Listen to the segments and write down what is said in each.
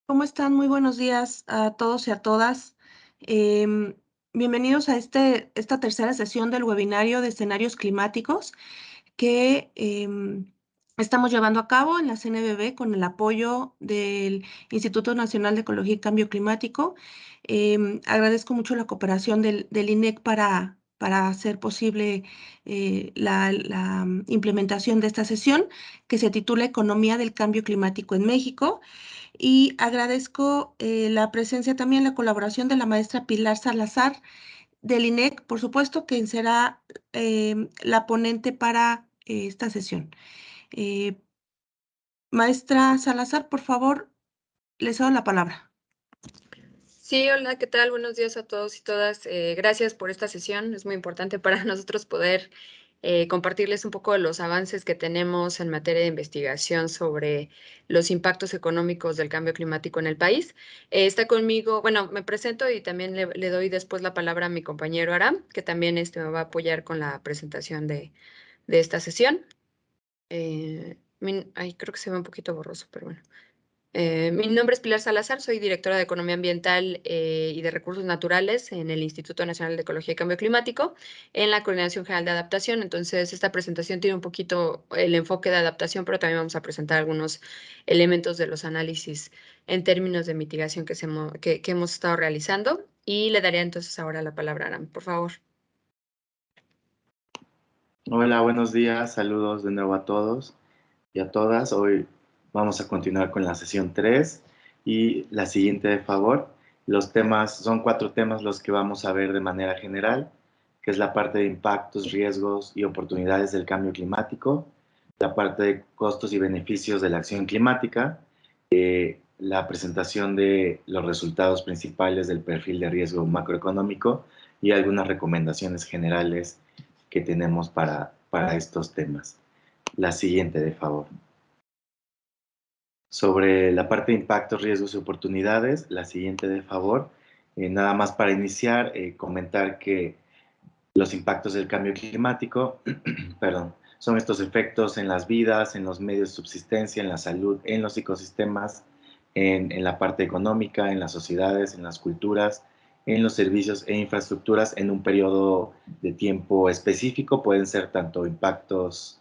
¿Cómo están? Muy buenos días a todos y a todas. Em, Bienvenidos a esta tercera sesión del webinario de escenarios climáticos que estamos llevando a cabo en la CNBB con el apoyo del Instituto Nacional de Ecología y Cambio Climático. Agradezco mucho la cooperación del INEC para hacer posible la implementación de esta sesión que se titula Economía del Cambio Climático en México. Y agradezco la presencia también, la colaboración de la maestra Pilar Salazar del INEC, por supuesto, quien será la ponente para esta sesión. Eh, Maestra Salazar, por favor, les cedo la palabra. Sí, hola, ¿qué tal? Buenos días a todos y todas. Gracias por esta sesión. Es muy importante para nosotros poder compartirles un poco de los avances que tenemos en materia de investigación sobre los impactos económicos del cambio climático en el país. Está conmigo, bueno, me presento y también le doy después la palabra a mi compañero Aram, que también me va a apoyar con la presentación de esta sesión. Ay, creo que se ve un poquito borroso, pero bueno. Mi nombre es Pilar Salazar, soy directora de Economía Ambiental y de Recursos Naturales en el Instituto Nacional de Ecología y Cambio Climático, en la Coordinación General de Adaptación. Entonces, esta presentación tiene un poquito el enfoque de adaptación, pero también vamos a presentar algunos elementos de los análisis en términos de mitigación que hemos estado realizando. Y le daría entonces ahora la palabra a Aram, por favor. Hola, buenos días, saludos de nuevo a todos y a todas. Hoy vamos a continuar con la sesión 3 y la siguiente, de favor. Los temas, son 4 temas los que vamos a ver de manera general, que es la parte de impactos, riesgos y oportunidades del cambio climático, la parte de costos y beneficios de la acción climática, la presentación de los resultados principales del perfil de riesgo macroeconómico y algunas recomendaciones generales que tenemos para estos temas. La siguiente, de favor. Sobre la parte de impactos, riesgos y oportunidades, la siguiente, de favor. Nada más para iniciar, comentar que los impactos del cambio climático, perdón, son estos efectos en las vidas, en los medios de subsistencia, en la salud, en los ecosistemas, en la parte económica, en las sociedades, en las culturas, en los servicios e infraestructuras en un periodo de tiempo específico. Pueden ser tanto impactos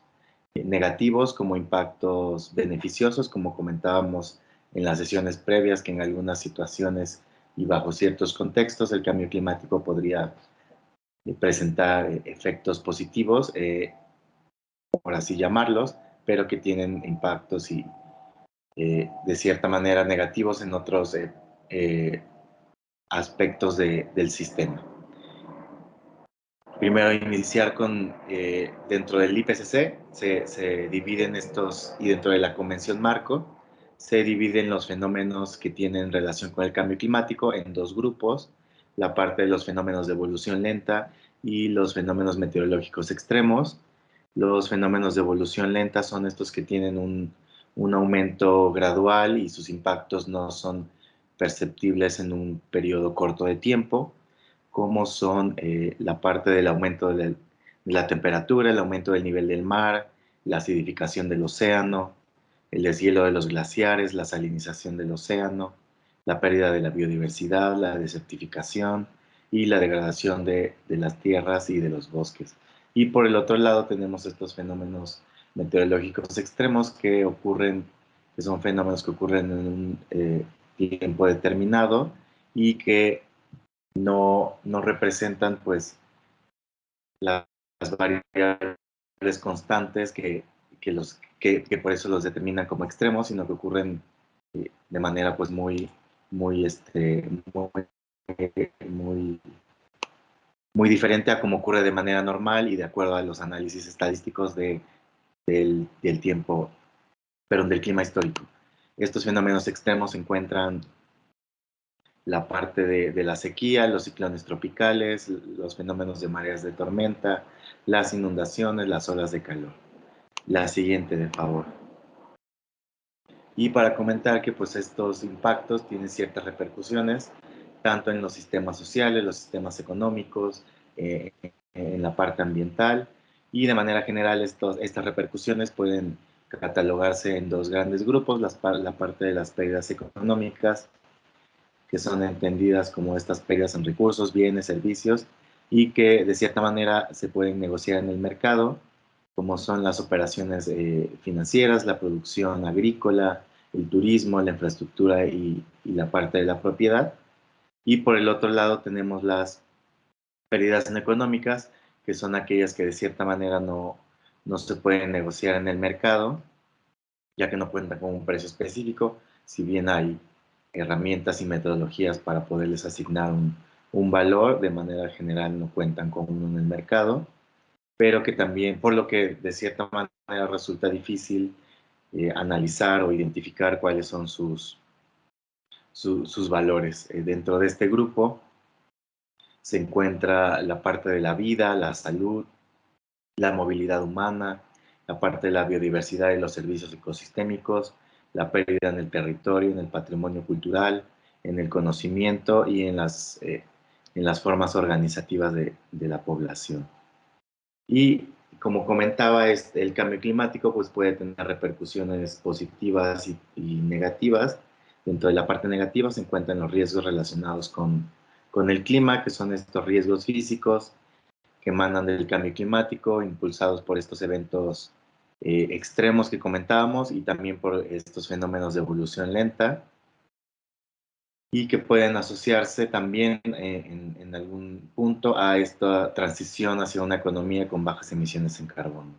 negativos como impactos beneficiosos, como comentábamos en las sesiones previas, que en algunas situaciones y bajo ciertos contextos el cambio climático podría presentar efectos positivos, por así llamarlos, pero que tienen impactos y de cierta manera negativos en otros aspectos del sistema. Primero iniciar con, dentro del IPCC se dividen estos, y dentro de la Convención Marco, se dividen los fenómenos que tienen relación con el cambio climático en 2 grupos, la parte de los fenómenos de evolución lenta y los fenómenos meteorológicos extremos. Los fenómenos de evolución lenta son estos que tienen un aumento gradual y sus impactos no son perceptibles en un periodo corto de tiempo, como son la parte del aumento de la temperatura, el aumento del nivel del mar, la acidificación del océano, el deshielo de los glaciares, la salinización del océano, la pérdida de la biodiversidad, la desertificación y la degradación de las tierras y de los bosques. Y por el otro lado tenemos estos fenómenos meteorológicos extremos que son fenómenos que ocurren en un tiempo determinado y que no representan pues las variables constantes que por eso los determinan como extremos, sino que ocurren de manera pues muy diferente a como ocurre de manera normal y de acuerdo a los análisis estadísticos del tiempo, pero del clima histórico. Estos fenómenos extremos se encuentran la parte de la sequía, los ciclones tropicales, los fenómenos de mareas de tormenta, las inundaciones, las olas de calor. La siguiente, de favor. Y para comentar que pues estos impactos tienen ciertas repercusiones, tanto en los sistemas sociales, los sistemas económicos, en la parte ambiental, y de manera general estas repercusiones pueden catalogarse en dos grandes grupos, la parte de las pérdidas económicas, que son entendidas como estas pérdidas en recursos, bienes, servicios, y que de cierta manera se pueden negociar en el mercado, como son las operaciones financieras, la producción agrícola, el turismo, la infraestructura y la parte de la propiedad. Y por el otro lado tenemos las pérdidas no económicas, que son aquellas que de cierta manera no se pueden negociar en el mercado, ya que no cuentan con un precio específico, si bien hay herramientas y metodologías para poderles asignar un valor, de manera general no cuentan con uno en el mercado, pero que también, por lo que de cierta manera resulta difícil analizar o identificar cuáles son sus valores. Dentro de este grupo se encuentra la parte de la vida, la salud, la movilidad humana, la parte de la biodiversidad y los servicios ecosistémicos, la pérdida en el territorio, en el patrimonio cultural, en el conocimiento y en las formas organizativas de la población. Y como comentaba, el cambio climático pues, puede tener repercusiones positivas y negativas. Dentro de la parte negativa se encuentran los riesgos relacionados con el clima, que son estos riesgos físicos que emanan del cambio climático, impulsados por estos eventos extremos que comentábamos y también por estos fenómenos de evolución lenta y que pueden asociarse también en algún punto a esta transición hacia una economía con bajas emisiones en carbono.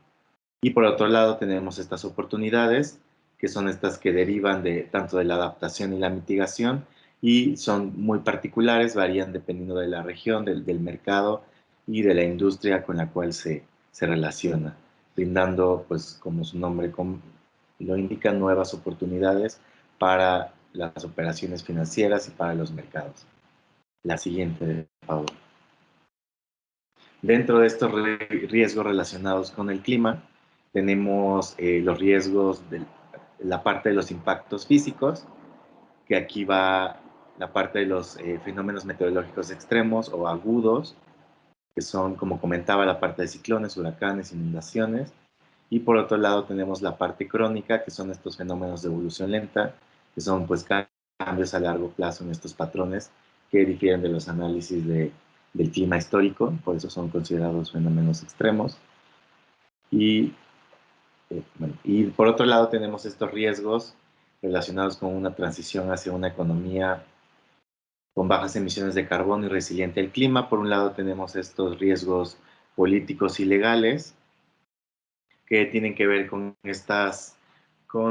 Y por otro lado tenemos estas oportunidades, que son estas que derivan tanto de la adaptación y la mitigación, y son muy particulares, varían dependiendo de la región, del mercado y de la industria con la cual se relaciona, brindando, pues como su nombre lo indica, nuevas oportunidades para las operaciones financieras y para los mercados. La siguiente, por favor. Dentro de estos riesgos relacionados con el clima, tenemos los riesgos de la parte de los impactos físicos, que aquí va la parte de los fenómenos meteorológicos extremos o agudos, que son, como comentaba, la parte de ciclones, huracanes, inundaciones. Y por otro lado tenemos la parte crónica, que son estos fenómenos de evolución lenta, que son pues cambios a largo plazo en estos patrones que difieren de los análisis del clima histórico, por eso son considerados fenómenos extremos. Y por otro lado tenemos estos riesgos relacionados con una transición hacia una economía con bajas emisiones de carbono y resiliente al clima. Por un lado tenemos estos riesgos políticos y legales que tienen que ver con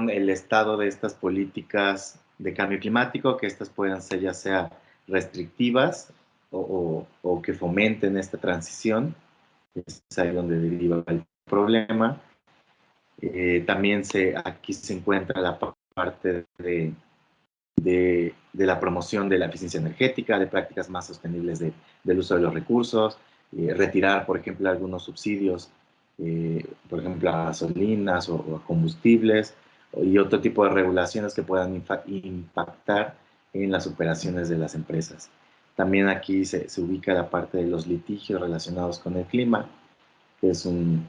el estado de estas políticas de cambio climático, que estas puedan ser ya sea restrictivas o que fomenten esta transición. Es ahí donde deriva el problema. También aquí se encuentra la parte de la promoción de la eficiencia energética, de prácticas más sostenibles del uso de los recursos, retirar, por ejemplo, algunos subsidios, por ejemplo, a gasolinas o a combustibles, y otro tipo de regulaciones que puedan impactar en las operaciones de las empresas. También aquí se ubica la parte de los litigios relacionados con el clima, que es un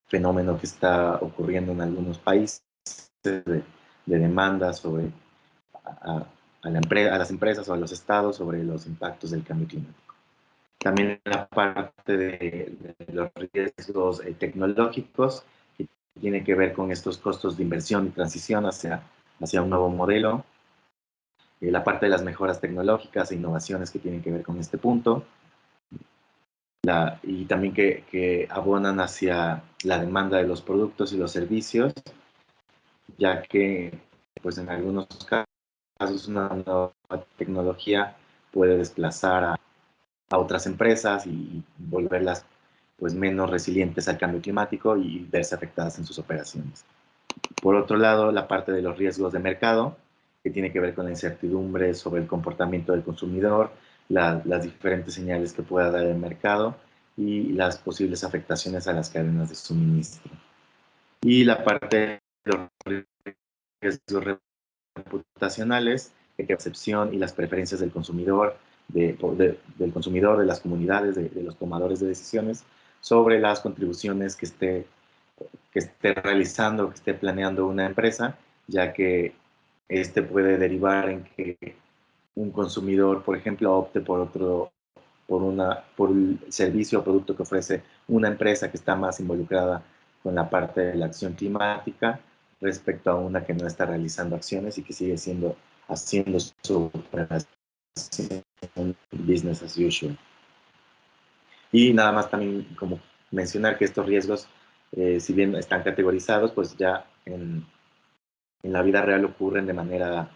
fenómeno que está ocurriendo en algunos países de demandas sobre a las empresas o a los estados sobre los impactos del cambio climático. También la parte de los riesgos tecnológicos, que tiene que ver con estos costos de inversión y transición hacia un nuevo modelo. La parte de las mejoras tecnológicas e innovaciones que tienen que ver con este punto. Y también que abonan hacia la demanda de los productos y los servicios, ya que pues en algunos casos una nueva tecnología puede desplazar a otras empresas y volverlas pues menos resilientes al cambio climático y verse afectadas en sus operaciones. Por otro lado, la parte de los riesgos de mercado, que tiene que ver con la incertidumbre sobre el comportamiento del consumidor, las diferentes señales que pueda dar el mercado y las posibles afectaciones a las cadenas de suministro. Y la parte de los riesgos reputacionales, de percepción y las preferencias del consumidor, del consumidor, de las comunidades, de los tomadores de decisiones, sobre las contribuciones que esté que esté realizando, que esté planeando una empresa, ya que este puede derivar en que un consumidor, por ejemplo, opte por el servicio o producto que ofrece una empresa que está más involucrada con la parte de la acción climática respecto a una que no está realizando acciones y que sigue haciendo su operación business as usual. Y nada más también como mencionar que estos riesgos, si bien están categorizados, pues ya en la vida real ocurren de manera,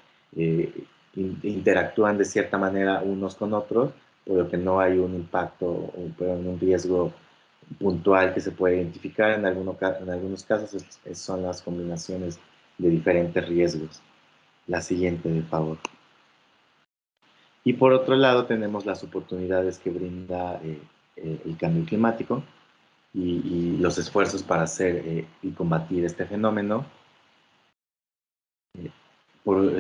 interactúan de cierta manera unos con otros, por lo que no hay un impacto o un riesgo puntual que se puede identificar. En algunos casos son las combinaciones de diferentes riesgos. La siguiente, por favor. Y por otro lado tenemos las oportunidades que brinda el cambio climático y los esfuerzos para hacer y combatir este fenómeno. Por,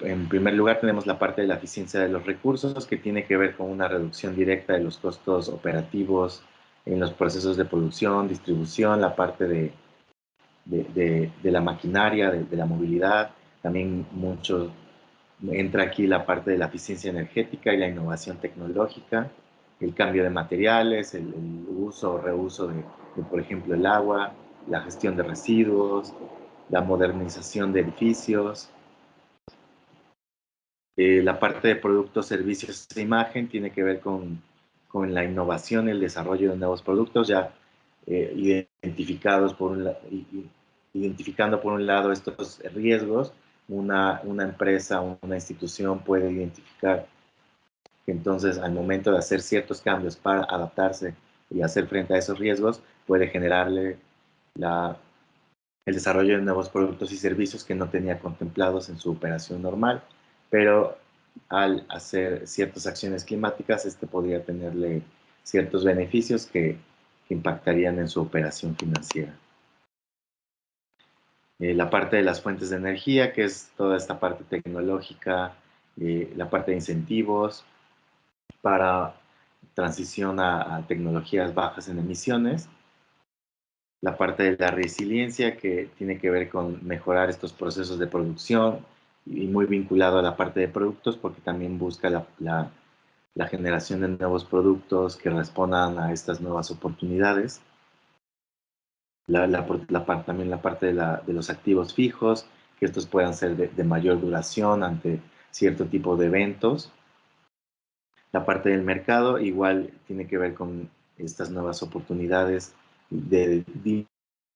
en primer lugar, tenemos la parte de la eficiencia de los recursos, que tiene que ver con una reducción directa de los costos operativos en los procesos de producción, distribución, la parte de la maquinaria, de la movilidad. También entra aquí la parte de la eficiencia energética y la innovación tecnológica, el cambio de materiales, el uso o reuso por ejemplo, el agua, la gestión de residuos, la modernización de edificios. La parte de productos, servicios e imagen tiene que ver con la innovación y el desarrollo de nuevos productos, ya identificados identificando por un lado estos riesgos. Una empresa o una institución puede identificar que entonces al momento de hacer ciertos cambios para adaptarse y hacer frente a esos riesgos, puede generarle el desarrollo de nuevos productos y servicios que no tenía contemplados en su operación normal, pero al hacer ciertas acciones climáticas, este podría tenerle ciertos beneficios que impactarían en su operación financiera. La parte de las fuentes de energía, que es toda esta parte tecnológica, la parte de incentivos para transición a tecnologías bajas en emisiones, la parte de la resiliencia, que tiene que ver con mejorar estos procesos de producción y muy vinculado a la parte de productos, porque también busca la generación de nuevos productos que respondan a estas nuevas oportunidades. También la parte de los activos fijos, que estos puedan ser de mayor duración ante cierto tipo de eventos. La parte del mercado igual tiene que ver con estas nuevas oportunidades de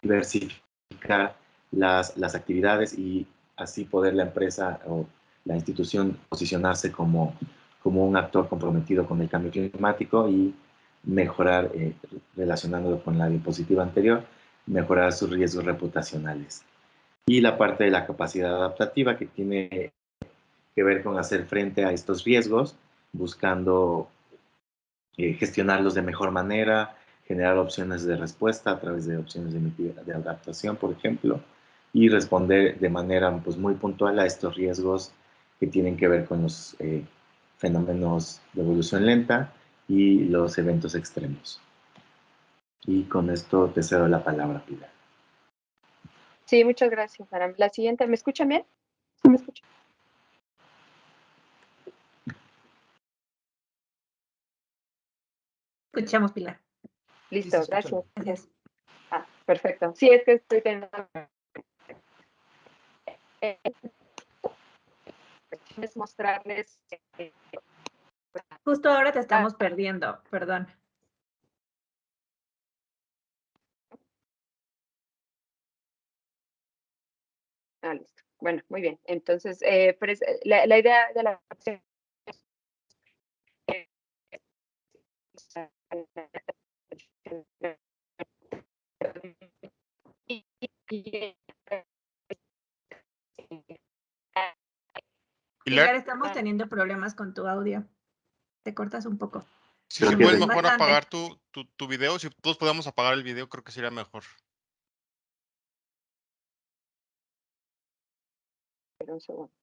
diversificar las actividades y así poder la empresa o la institución posicionarse como un actor comprometido con el cambio climático y mejorar, relacionándolo con la diapositiva anterior, mejorar sus riesgos reputacionales. Y la parte de la capacidad adaptativa, que tiene que ver con hacer frente a estos riesgos, buscando gestionarlos de mejor manera, generar opciones de respuesta a través de opciones de adaptación, por ejemplo, y responder de manera pues, muy puntual a estos riesgos que tienen que ver con los fenómenos de evolución lenta y los eventos extremos. Y con esto te cedo la palabra, Pilar. Sí, muchas gracias, Aram. La siguiente, ¿me escuchan bien? ¿Sí me escuchan? Escuchamos, Pilar. Listo, Sí, gracias. Gracias. Ah, perfecto. Sí, es que estoy teniendo es mostrarles Justo ahora te estamos perdiendo, perdón. listo. Bueno, muy bien. Entonces, la idea de la Pilar, estamos teniendo problemas con tu audio. Te cortas un poco. Si puedes mejor apagar tu video, si todos podemos apagar el video, creo que sería mejor. Espera un segundo.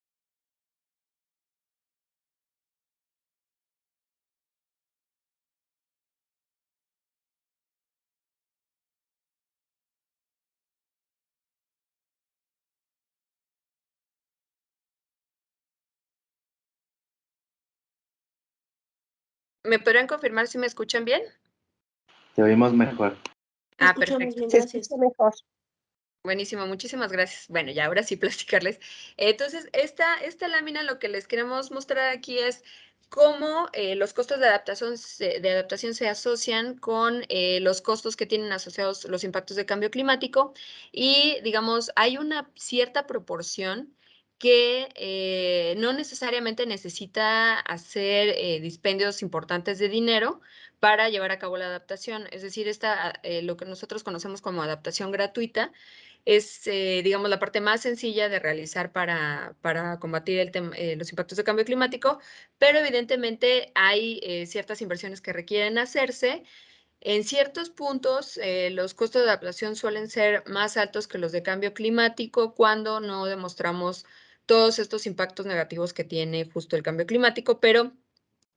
¿Me podrían confirmar si me escuchan bien? Te oímos mejor. Te escuchamos Perfecto. bien, Se gracias. escucha mejor. Buenísimo, muchísimas gracias. Bueno, ya ahora sí platicarles. Entonces, esta lámina lo que les queremos mostrar aquí es cómo los costos de adaptación se asocian con los costos que tienen asociados los impactos de cambio climático y, digamos, hay una cierta proporción que no necesariamente necesita hacer dispendios importantes de dinero para llevar a cabo la adaptación. Es decir, lo que nosotros conocemos como adaptación gratuita es, digamos, la parte más sencilla de realizar para combatir los impactos de cambio climático, pero evidentemente hay ciertas inversiones que requieren hacerse. En ciertos puntos, los costos de adaptación suelen ser más altos que los de cambio climático cuando no demostramos todos estos impactos negativos que tiene justo el cambio climático, pero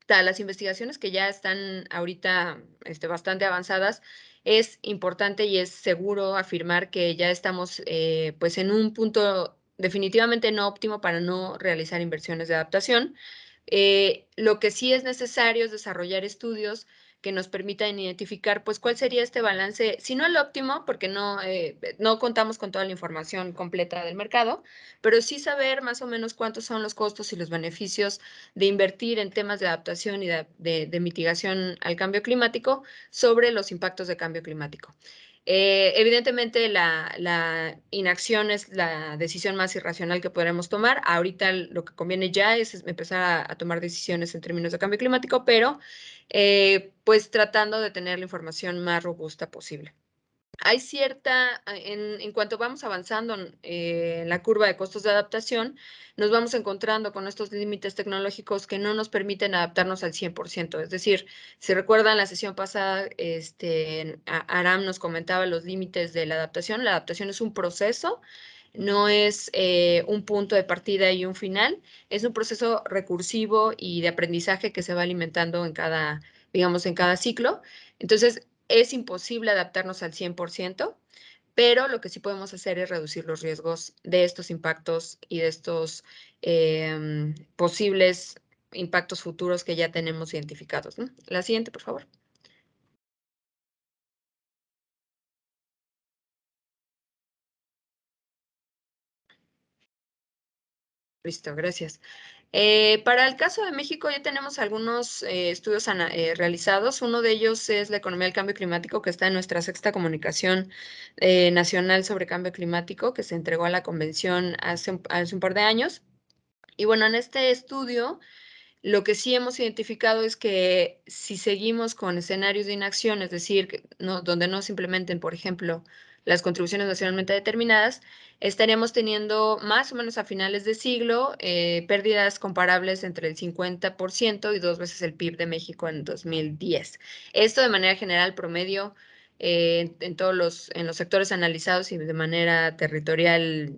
las investigaciones que ya están ahorita bastante avanzadas, es importante y es seguro afirmar que ya estamos pues en un punto definitivamente no óptimo para no realizar inversiones de adaptación. Lo que sí es necesario es desarrollar estudios que nos permitan identificar, pues, cuál sería este balance, si no el óptimo, porque no contamos con toda la información completa del mercado, pero sí saber más o menos cuántos son los costos y los beneficios de invertir en temas de adaptación y de mitigación al cambio climático sobre los impactos de cambio climático. Evidentemente, la inacción es la decisión más irracional que podremos tomar. Ahorita lo que conviene ya es empezar a tomar decisiones en términos de cambio climático, pero pues tratando de tener la información más robusta posible. Hay en cuanto vamos avanzando en la curva de costos de adaptación, nos vamos encontrando con estos límites tecnológicos que no nos permiten adaptarnos al 100%. Es decir, si recuerdan la sesión pasada, Aram nos comentaba los límites de la adaptación. La adaptación es un proceso, no es un punto de partida y un final. Es un proceso recursivo y de aprendizaje que se va alimentando digamos, en cada ciclo. Entonces, es imposible adaptarnos al 100%, pero lo que sí podemos hacer es reducir los riesgos de estos impactos y de estos posibles impactos futuros que ya tenemos identificados, ¿no? La siguiente, por favor. Listo, gracias. Para el caso de México ya tenemos algunos estudios realizados. Uno de ellos es la economía del cambio climático, que está en nuestra sexta comunicación nacional sobre cambio climático, que se entregó a la convención hace un par de años. Y bueno, en este estudio, lo que sí hemos identificado es que si seguimos con escenarios de inacción, es decir, donde no se implementen, por ejemplo, las contribuciones nacionalmente determinadas, estaríamos teniendo más o menos a finales de siglo pérdidas comparables entre el 50% y 2 veces el PIB de México en 2010. Esto de manera general, promedio, en en los sectores analizados y de manera territorial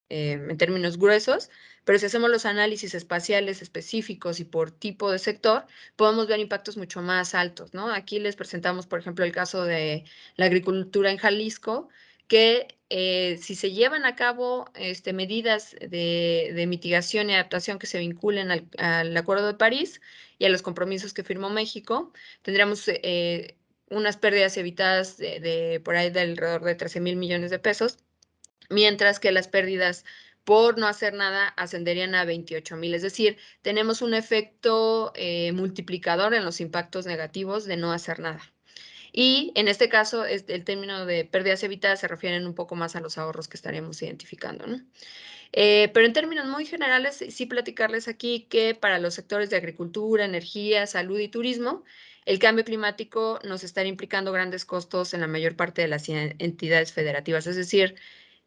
en términos gruesos, pero si hacemos los análisis espaciales específicos y por tipo de sector, podemos ver impactos mucho más altos, ¿no? Aquí les presentamos, por ejemplo, el caso de la agricultura en Jalisco, que si se llevan a cabo medidas de mitigación y adaptación que se vinculen al Acuerdo de París y a los compromisos que firmó México, tendríamos unas pérdidas evitadas por ahí de alrededor de 13,000 millones de pesos, mientras que las pérdidas por no hacer nada ascenderían a 28,000. Es decir, tenemos un efecto multiplicador en los impactos negativos de no hacer nada. Y en este caso, el término de pérdidas evitadas se refieren un poco más a los ahorros que estaríamos identificando, ¿no? Pero en términos muy generales, sí platicarles aquí que para los sectores de agricultura, energía, salud y turismo, el cambio climático nos estaría implicando grandes costos en la mayor parte de las entidades federativas. Es decir,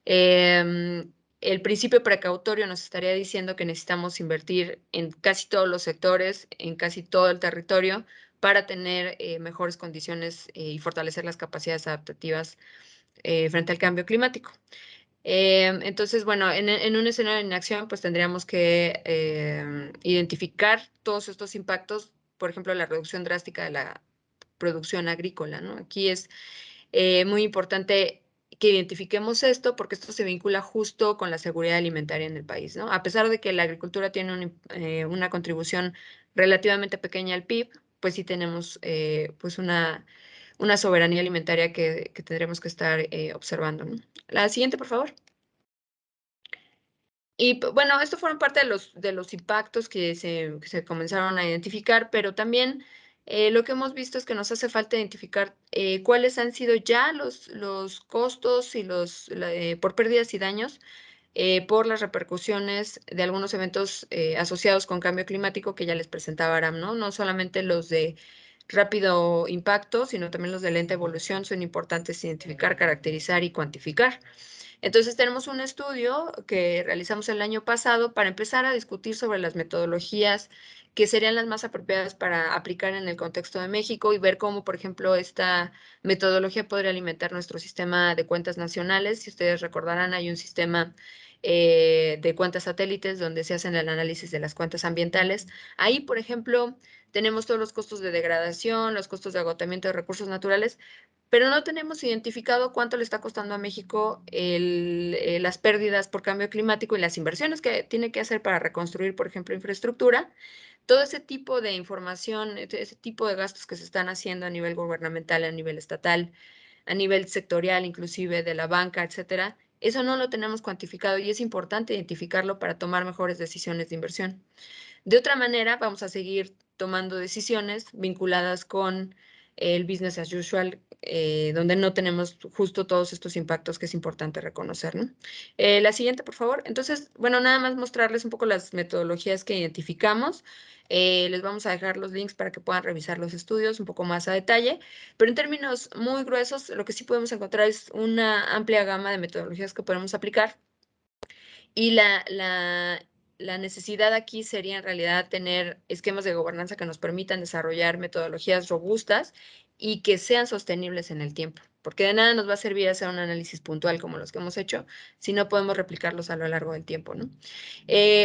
el principio precautorio nos estaría diciendo que necesitamos invertir en casi todos los sectores, en casi todo el territorio, para tener mejores condiciones y fortalecer las capacidades adaptativas frente al cambio climático. Entonces, bueno, en un escenario de inacción, pues tendríamos que identificar todos estos impactos, por ejemplo, la reducción drástica de la producción agrícola, ¿no? Aquí es muy importante que identifiquemos esto porque esto se vincula justo con la seguridad alimentaria en el país, ¿no? A pesar de que la agricultura tiene una contribución relativamente pequeña al PIB, pues sí tenemos pues una soberanía alimentaria que tendremos que estar observando, ¿no? La siguiente, por favor. Y bueno, esto fueron parte de los impactos que se comenzaron a identificar, pero también lo que hemos visto es que nos hace falta identificar cuáles han sido ya los costos y por pérdidas y daños por las repercusiones de algunos eventos asociados con cambio climático que ya les presentaba Aram, ¿no? No solamente los de rápido impacto, sino también los de lenta evolución son importantes identificar, caracterizar y cuantificar. Entonces tenemos un estudio que realizamos el año pasado para empezar a discutir sobre las metodologías que serían las más apropiadas para aplicar en el contexto de México y ver cómo, por ejemplo, esta metodología podría alimentar nuestro sistema de cuentas nacionales. Si ustedes recordarán, hay un sistema de cuentas satélites donde se hacen el análisis de las cuentas ambientales. Ahí, por ejemplo, tenemos todos los costos de degradación, los costos de agotamiento de recursos naturales, pero no tenemos identificado cuánto le está costando a México las pérdidas por cambio climático y las inversiones que tiene que hacer para reconstruir, por ejemplo, infraestructura. Todo ese tipo de información, ese tipo de gastos que se están haciendo a nivel gubernamental, a nivel estatal, a nivel sectorial, inclusive de la banca, etcétera, eso no lo tenemos cuantificado y es importante identificarlo para tomar mejores decisiones de inversión. De otra manera, vamos a seguir tomando decisiones vinculadas con el business as usual, donde no tenemos justo todos estos impactos que es importante reconocer, ¿no? La siguiente, por favor. Entonces, bueno, nada más mostrarles un poco las metodologías que identificamos. Les vamos a dejar los links para que puedan revisar los estudios un poco más a detalle, pero en términos muy gruesos, lo que sí podemos encontrar es una amplia gama de metodologías que podemos aplicar. Y la necesidad aquí sería en realidad tener esquemas de gobernanza que nos permitan desarrollar metodologías robustas y que sean sostenibles en el tiempo, porque de nada nos va a servir hacer un análisis puntual como los que hemos hecho si no podemos replicarlos a lo largo del tiempo, ¿no?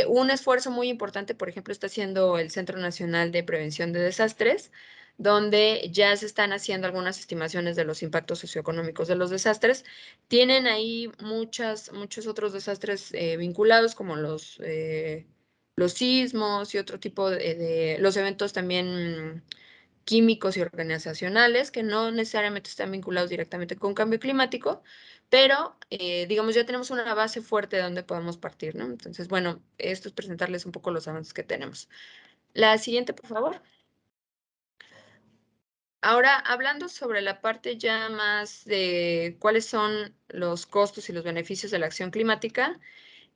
Un esfuerzo muy importante, por ejemplo, está haciendo el Centro Nacional de Prevención de Desastres, donde ya se están haciendo algunas estimaciones de los impactos socioeconómicos de los desastres. Tienen ahí muchos otros desastres vinculados, como los sismos y otro tipo de los eventos también químicos y organizacionales, que no necesariamente están vinculados directamente con cambio climático, pero digamos ya tenemos una base fuerte de donde podemos partir, ¿no? Entonces, bueno, esto es presentarles un poco los avances que tenemos. La siguiente, por favor. Ahora, hablando sobre la parte ya más de cuáles son los costos y los beneficios de la acción climática,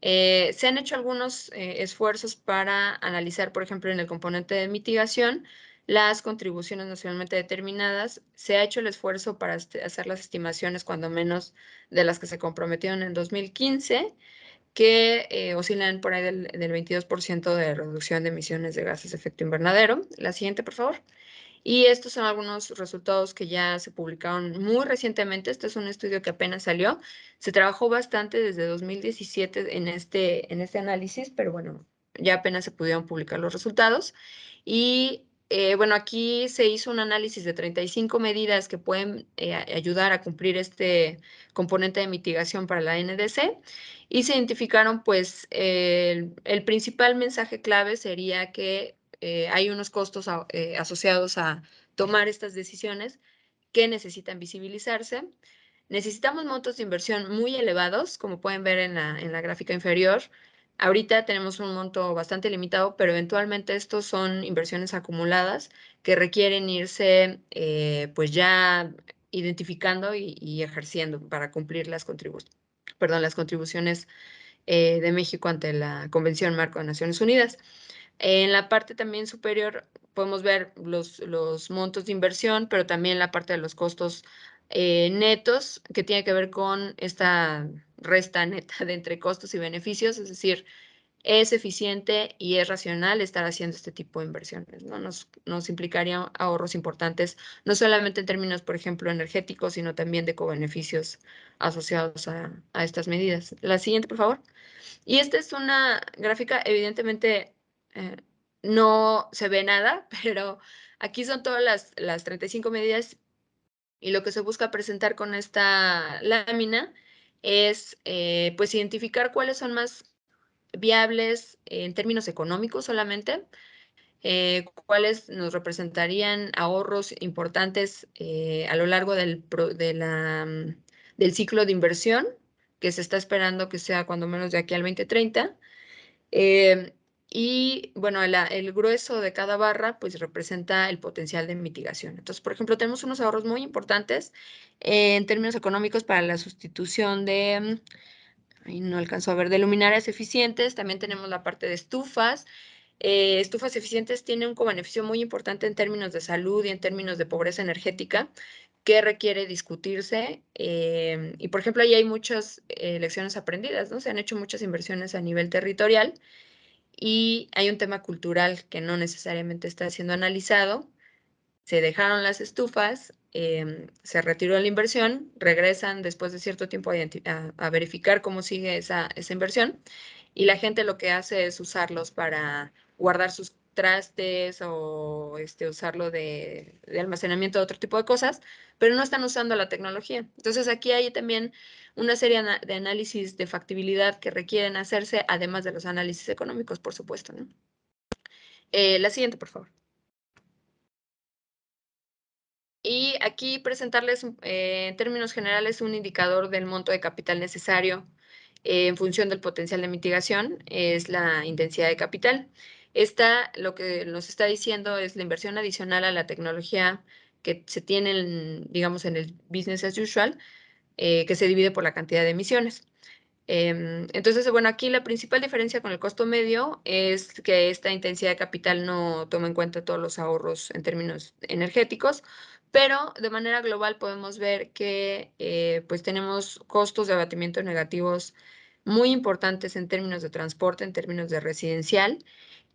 se han hecho algunos esfuerzos para analizar, por ejemplo, en el componente de mitigación, las contribuciones nacionalmente determinadas. Se ha hecho el esfuerzo para hacer las estimaciones, cuando menos, de las que se comprometieron en 2015, que oscilan por ahí del 22% de reducción de emisiones de gases de efecto invernadero. La siguiente, por favor. Y estos son algunos resultados que ya se publicaron muy recientemente. Este es un estudio que apenas salió. Se trabajó bastante desde 2017 en este análisis, pero bueno, ya apenas se pudieron publicar los resultados. Y bueno, aquí se hizo un análisis de 35 medidas que pueden ayudar a cumplir este componente de mitigación para la NDC. Y se identificaron, pues, el principal mensaje clave sería que hay unos costos asociados a tomar estas decisiones que necesitan visibilizarse. Necesitamos montos de inversión muy elevados, como pueden ver en la gráfica inferior. Ahorita tenemos un monto bastante limitado, pero eventualmente estos son inversiones acumuladas que requieren irse pues ya identificando y ejerciendo para cumplir las contribuciones de México ante la Convención Marco de Naciones Unidas. En la parte también superior podemos ver los montos de inversión, pero también la parte de los costos netos, que tiene que ver con esta resta neta de entre costos y beneficios, es decir, es eficiente y es racional estar haciendo este tipo de inversiones, ¿no? Nos implicaría ahorros importantes, no solamente en términos, por ejemplo, energéticos, sino también de cobeneficios asociados a estas medidas. La siguiente, por favor. Y esta es una gráfica, evidentemente eh, no se ve nada, pero aquí son todas las 35 medidas y lo que se busca presentar con esta lámina es pues identificar cuáles son más viables en términos económicos solamente cuáles nos representarían ahorros importantes a lo largo del ciclo de inversión, que se está esperando que sea cuando menos de aquí al 2030. Y bueno, el grueso de cada barra pues representa el potencial de mitigación. Entonces, por ejemplo, tenemos unos ahorros muy importantes en términos económicos para la sustitución de, ahí no alcanzo a ver, de luminarias eficientes. También tenemos la parte de estufas. Estufas eficientes tienen un co-beneficio muy importante en términos de salud y en términos de pobreza energética que requiere discutirse. Y, por ejemplo, ahí hay muchas lecciones aprendidas, ¿no? Se han hecho muchas inversiones a nivel territorial y hay un tema cultural que no necesariamente está siendo analizado. Se dejaron las estufas, se retiró la inversión, regresan después de cierto tiempo a verificar cómo sigue esa inversión y la gente lo que hace es usarlos para guardar sus trastes o usarlo de almacenamiento de otro tipo de cosas, pero no están usando la tecnología. Entonces aquí hay también una serie de análisis de factibilidad que requieren hacerse, además de los análisis económicos, por supuesto, ¿no? La siguiente, por favor. Y aquí presentarles en términos generales un indicador del monto de capital necesario en función del potencial de mitigación, es la intensidad de capital. Esta lo que nos está diciendo es la inversión adicional a la tecnología que se tiene, digamos, en el business as usual, que se divide por la cantidad de emisiones. Entonces, bueno, aquí la principal diferencia con el costo medio es que esta intensidad de capital no toma en cuenta todos los ahorros en términos energéticos, pero de manera global podemos ver que pues tenemos costos de abatimiento negativos muy importantes en términos de transporte, en términos de residencial,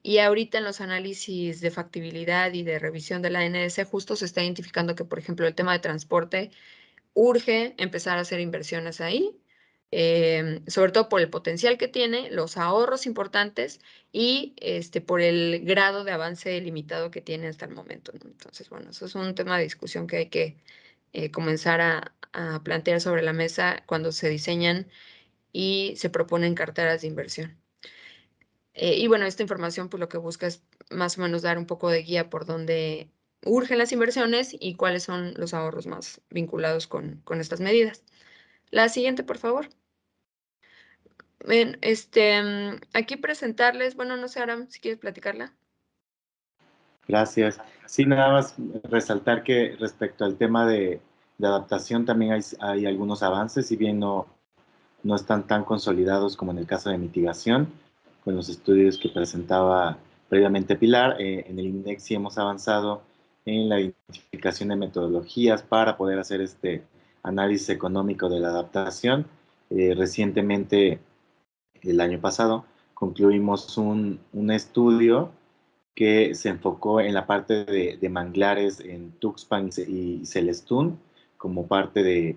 y ahorita en los análisis de factibilidad y de revisión de la ANS justo se está identificando que, por ejemplo, el tema de transporte urge empezar a hacer inversiones ahí, sobre todo por el potencial que tiene, los ahorros importantes y por el grado de avance limitado que tiene hasta el momento, ¿no? Entonces, bueno, eso es un tema de discusión que hay que comenzar a plantear sobre la mesa cuando se diseñan y se proponen carteras de inversión. Y bueno, esta información pues lo que busca es más o menos dar un poco de guía por dónde urgen las inversiones y cuáles son los ahorros más vinculados con estas medidas. La siguiente, por favor. Bien, aquí presentarles, bueno, no sé, Aram, si quieres platicarla. Gracias. Sí, nada más resaltar que respecto al tema de adaptación también hay algunos avances, si bien no están tan consolidados como en el caso de mitigación, con los estudios que presentaba previamente Pilar. En el INDEX sí hemos avanzado en la identificación de metodologías para poder hacer este análisis económico de la adaptación. Recientemente, el año pasado, concluimos un estudio que se enfocó en la parte de manglares en Tuxpan y Celestún como parte de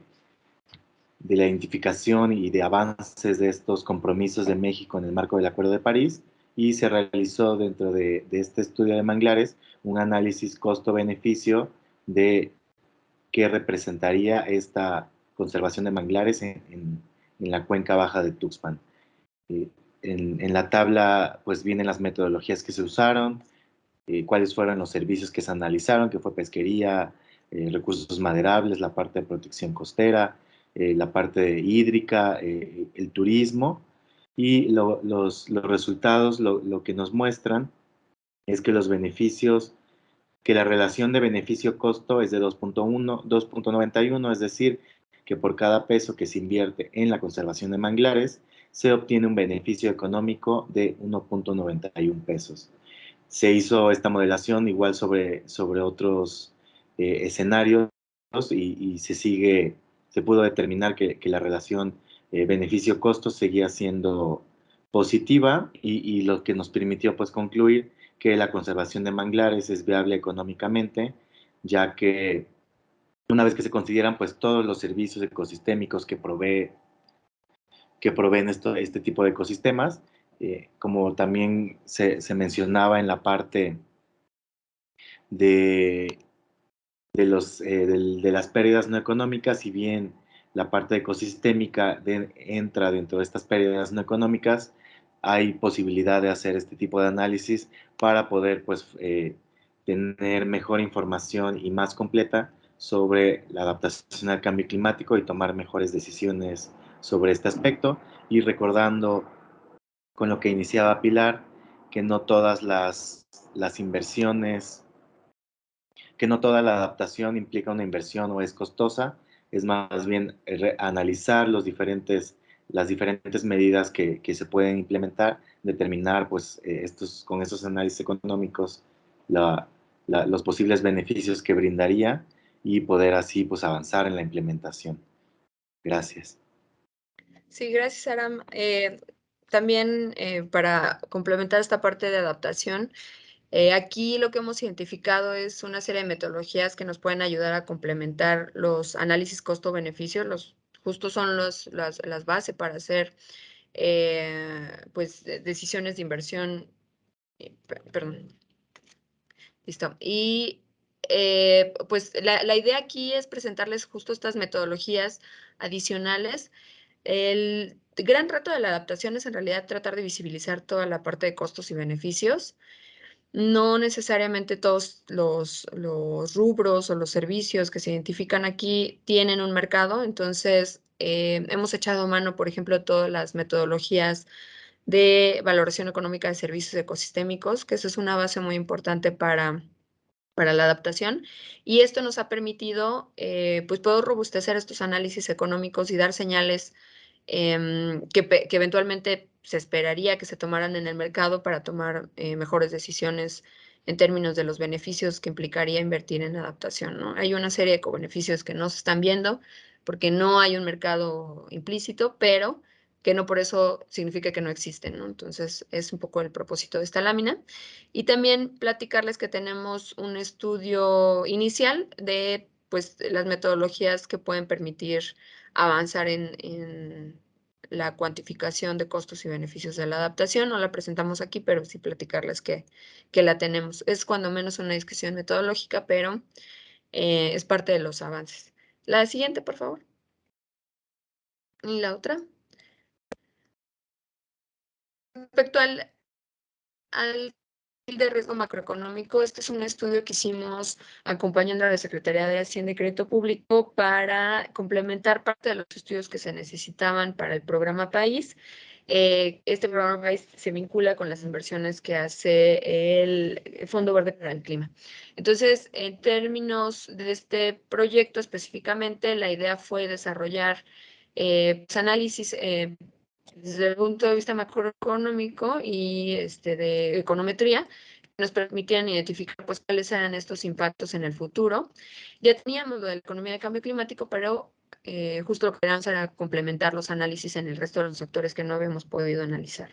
la identificación y de avances de estos compromisos de México en el marco del Acuerdo de París, y se realizó dentro de este estudio de manglares un análisis costo-beneficio de qué representaría esta conservación de manglares en la cuenca baja de Tuxpan. En la tabla pues vienen las metodologías que se usaron, cuáles fueron los servicios que se analizaron, que fue pesquería, recursos maderables, la parte de protección costera, la parte hídrica, el turismo, y los resultados lo que nos muestran es que los beneficios, que la relación de beneficio-costo es de 2.91, es decir, que por cada peso que se invierte en la conservación de manglares, se obtiene un beneficio económico de 1.91 pesos. Se hizo esta modelación igual sobre otros escenarios y se pudo determinar que la relación beneficio-costo seguía siendo positiva, y lo que nos permitió pues concluir que la conservación de manglares es viable económicamente, ya que una vez que se consideran pues todos los servicios ecosistémicos que proveen este tipo de ecosistemas, como también se mencionaba en la parte de las pérdidas no económicas, si bien la parte ecosistémica entra dentro de estas pérdidas no económicas, hay posibilidad de hacer este tipo de análisis para poder pues, tener mejor información y más completa sobre la adaptación al cambio climático y tomar mejores decisiones sobre este aspecto. Y recordando con lo que iniciaba Pilar, que no todas las inversiones, que no toda la adaptación implica una inversión o es costosa, es más bien analizar las diferentes medidas que se pueden implementar, determinar pues, con estos análisis económicos los posibles beneficios que brindaría y poder así pues, avanzar en la implementación. Gracias. Sí, gracias, Aram. También para complementar esta parte de adaptación, aquí lo que hemos identificado es una serie de metodologías que nos pueden ayudar a complementar los análisis costo-beneficio. Justo son las bases para hacer pues, decisiones de inversión. Perdón. Listo. Y pues la idea aquí es presentarles justo estas metodologías adicionales. El gran reto de la adaptación es en realidad tratar de visibilizar toda la parte de costos y beneficios. No necesariamente todos los rubros o los servicios que se identifican aquí tienen un mercado, entonces hemos echado mano, por ejemplo, todas las metodologías de valoración económica de servicios ecosistémicos, que esa es una base muy importante para la adaptación, y esto nos ha permitido pues poder robustecer estos análisis económicos y dar señales que eventualmente se esperaría que se tomaran en el mercado para tomar mejores decisiones en términos de los beneficios que implicaría invertir en adaptación, ¿no? Hay una serie de cobeneficios que no se están viendo porque no hay un mercado implícito, pero que no por eso significa que no existen, ¿no? Entonces, es un poco el propósito de esta lámina. Y también platicarles que tenemos un estudio inicial de pues, las metodologías que pueden permitir avanzar en la cuantificación de costos y beneficios de la adaptación. No la presentamos aquí, pero sí platicarles que la tenemos. Es cuando menos una discusión metodológica, pero es parte de los avances. La siguiente, por favor. Y la otra. Respecto al de riesgo macroeconómico, este es un estudio que hicimos acompañando a la Secretaría de Hacienda y Crédito Público para complementar parte de los estudios que se necesitaban para el programa País. Este programa País se vincula con las inversiones que hace el Fondo Verde para el Clima. Entonces, en términos de este proyecto específicamente, la idea fue desarrollar análisis desde el punto de vista macroeconómico y de econometría, nos permitían identificar pues, cuáles eran estos impactos en el futuro. Ya teníamos lo de la economía de cambio climático, pero justo lo que queríamos era complementar los análisis en el resto de los sectores que no habíamos podido analizar.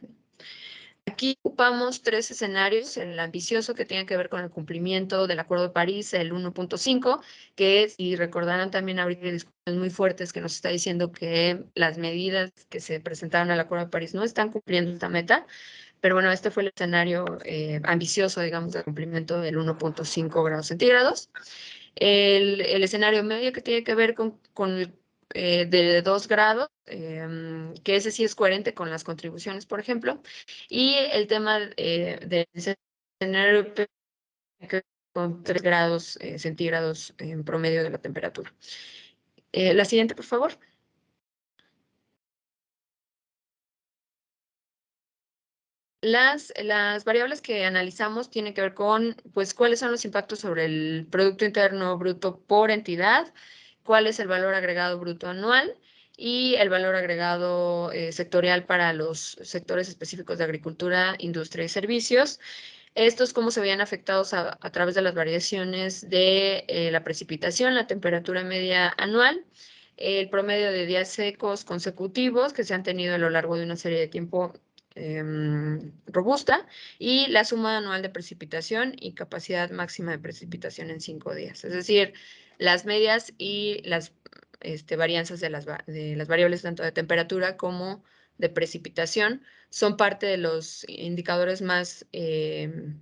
Aquí ocupamos 3 escenarios, el ambicioso que tiene que ver con el cumplimiento del Acuerdo de París, el 1.5, que si recordarán también abrir discusiones muy fuertes que nos está diciendo que las medidas que se presentaron al Acuerdo de París no están cumpliendo esta meta, pero bueno, este fue el escenario ambicioso, digamos, de cumplimiento del 1.5 grados centígrados. El escenario medio que tiene que ver con de 2 grados, que ese sí es coherente con las contribuciones, por ejemplo, y el tema del escenario con 3 grados centígrados en promedio de la temperatura. La siguiente, por favor. Las variables que analizamos tienen que ver con, pues, cuáles son los impactos sobre el Producto Interno Bruto por entidad, cuál es el valor agregado bruto anual y el valor agregado sectorial para los sectores específicos de agricultura, industria y servicios. Estos cómo se veían afectados a través de las variaciones de la precipitación, la temperatura media anual, el promedio de días secos consecutivos que se han tenido a lo largo de una serie de tiempo robusta y la suma anual de precipitación y capacidad máxima de precipitación en 5 días. Es decir, las medias y las varianzas de las variables tanto de temperatura como de precipitación son parte de los indicadores más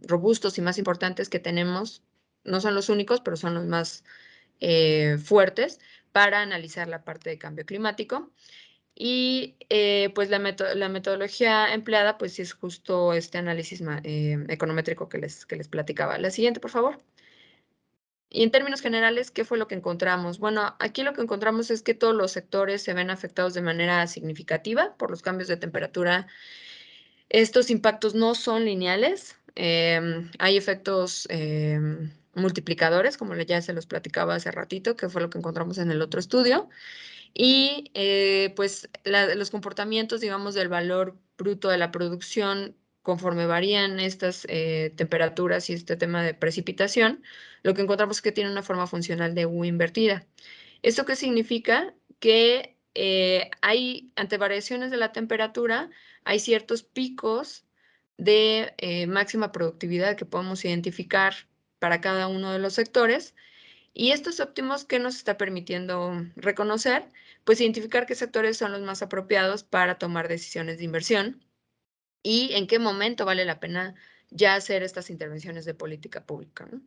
robustos y más importantes que tenemos. No son los únicos, pero son los más fuertes para analizar la parte de cambio climático. Y pues la metodología empleada pues sí es justo este análisis econométrico que les platicaba. La siguiente, por favor. Y en términos generales, ¿qué fue lo que encontramos? Bueno, aquí lo que encontramos es que todos los sectores se ven afectados de manera significativa por los cambios de temperatura. Estos impactos no son lineales. Hay efectos multiplicadores, como ya se los platicaba hace ratito, que fue lo que encontramos en el otro estudio. Y pues los comportamientos, digamos, del valor bruto de la producción, conforme varían estas temperaturas y este tema de precipitación, lo que encontramos es que tiene una forma funcional de U invertida. ¿Esto qué significa? Que hay, ante variaciones de la temperatura, hay ciertos picos de máxima productividad que podemos identificar para cada uno de los sectores. Y estos óptimos, ¿qué nos está permitiendo reconocer? Pues identificar qué sectores son los más apropiados para tomar decisiones de inversión y en qué momento vale la pena ya hacer estas intervenciones de política pública, ¿no?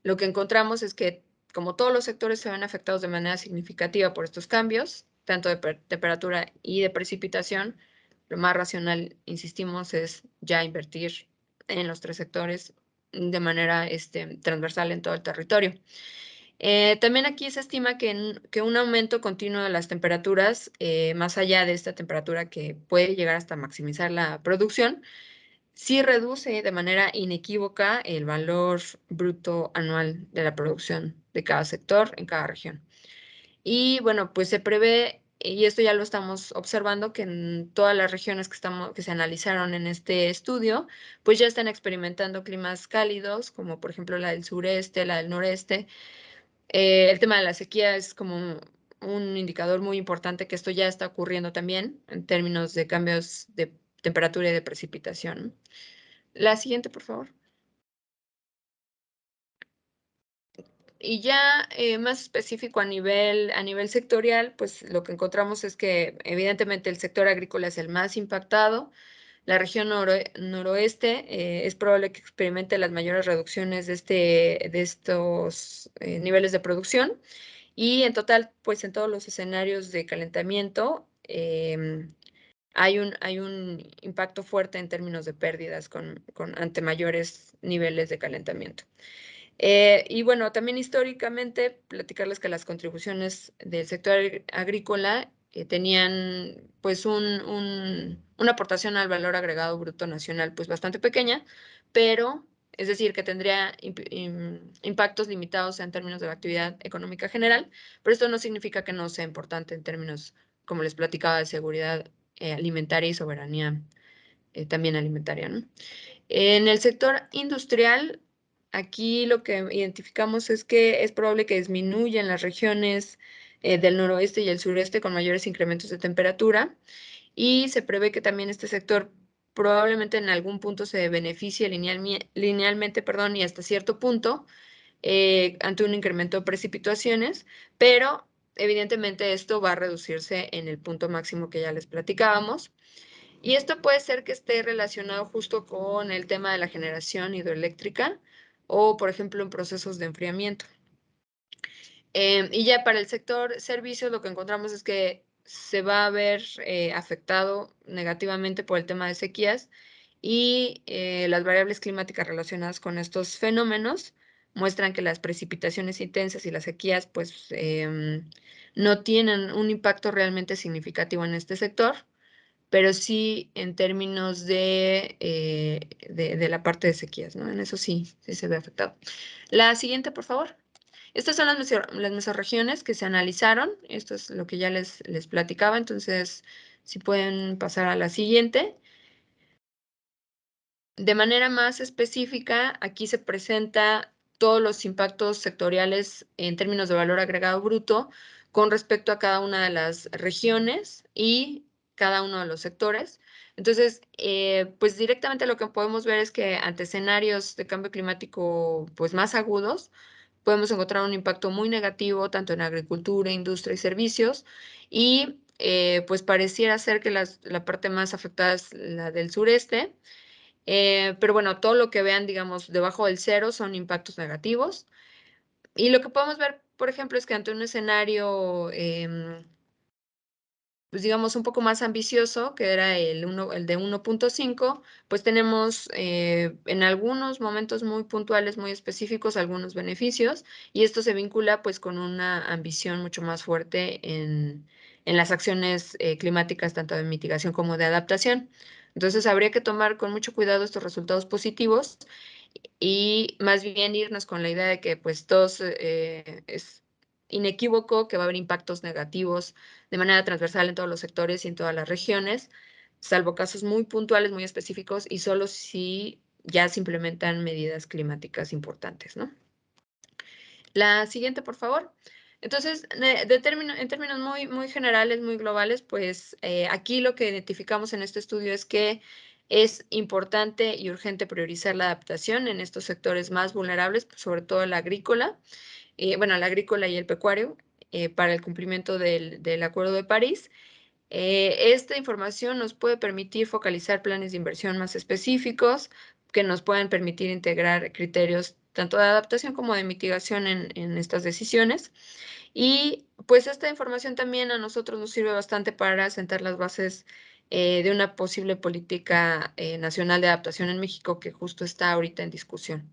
Lo que encontramos es que, como todos los sectores se ven afectados de manera significativa por estos cambios, tanto de temperatura y de precipitación, lo más racional, insistimos, es ya invertir en los tres sectores de manera transversal en todo el territorio. También aquí se estima que un aumento continuo de las temperaturas, más allá de esta temperatura que puede llegar hasta maximizar la producción, sí reduce de manera inequívoca el valor bruto anual de la producción de cada sector en cada región. Y bueno, pues se prevé, y esto ya lo estamos observando, que en todas las regiones que se analizaron en este estudio, pues ya están experimentando climas cálidos, como por ejemplo la del sureste, la del noreste. El tema de la sequía es como un indicador muy importante que esto ya está ocurriendo también en términos de cambios de temperatura y de precipitación. La siguiente, por favor. Y ya más específico a nivel sectorial, pues lo que encontramos es que evidentemente el sector agrícola es el más impactado. La región noroeste es probable que experimente las mayores reducciones de estos niveles de producción. Y en total, pues en todos los escenarios de calentamiento, hay un impacto fuerte en términos de pérdidas ante mayores niveles de calentamiento. Y bueno, también históricamente, platicarles que las contribuciones del sector agrícola tenían pues una aportación al valor agregado bruto nacional pues bastante pequeña, pero es decir, que tendría impactos limitados en términos de la actividad económica general, pero esto no significa que no sea importante en términos, como les platicaba, de seguridad alimentaria y soberanía también alimentaria, ¿no? En el sector industrial, aquí lo que identificamos es que es probable que disminuya en las regiones del noroeste y el sureste con mayores incrementos de temperatura y se prevé que también este sector probablemente en algún punto se beneficie linealmente, perdón, y hasta cierto punto ante un incremento de precipitaciones, pero evidentemente esto va a reducirse en el punto máximo que ya les platicábamos. Y esto puede ser que esté relacionado justo con el tema de la generación hidroeléctrica o, por ejemplo, en procesos de enfriamiento. Y ya para el sector servicios lo que encontramos es que se va a ver afectado negativamente por el tema de sequías y las variables climáticas relacionadas con estos fenómenos muestran que las precipitaciones intensas y las sequías pues no tienen un impacto realmente significativo en este sector, pero sí en términos de la parte de sequías, ¿no? En eso sí se ve afectado. La siguiente, por favor. Estas son las mesorregiones que se analizaron. Esto es lo que ya les platicaba. Entonces, si pueden pasar a la siguiente. De manera más específica, aquí se presenta todos los impactos sectoriales en términos de valor agregado bruto con respecto a cada una de las regiones y cada uno de los sectores. Entonces, pues directamente lo que podemos ver es que ante escenarios de cambio climático pues más agudos, podemos encontrar un impacto muy negativo tanto en agricultura, industria y servicios y pues pareciera ser que la parte más afectada es la del sureste. Pero bueno, todo lo que vean, digamos, debajo del cero son impactos negativos. Y lo que podemos ver, por ejemplo, es que ante un escenario pues digamos, un poco más ambicioso, que era el de 1.5, pues tenemos en algunos momentos muy puntuales, muy específicos, algunos beneficios, y esto se vincula pues con una ambición mucho más fuerte en las acciones climáticas, tanto de mitigación como de adaptación. Entonces, habría que tomar con mucho cuidado estos resultados positivos y más bien irnos con la idea de que pues todos es inequívoco que va a haber impactos negativos de manera transversal en todos los sectores y en todas las regiones, salvo casos muy puntuales, muy específicos, y solo si ya se implementan medidas climáticas importantes, ¿no? La siguiente, por favor. Entonces, en términos muy generales, muy globales, pues aquí lo que identificamos en este estudio es que es importante y urgente priorizar la adaptación en estos sectores más vulnerables, sobre todo el agrícola, bueno, el agrícola y el pecuario, para el cumplimiento del Acuerdo de París. Esta información nos puede permitir focalizar planes de inversión más específicos que nos puedan permitir integrar criterios tanto de adaptación como de mitigación en estas decisiones. Y pues esta información también a nosotros nos sirve bastante para sentar las bases de una posible política nacional de adaptación en México que justo está ahorita en discusión.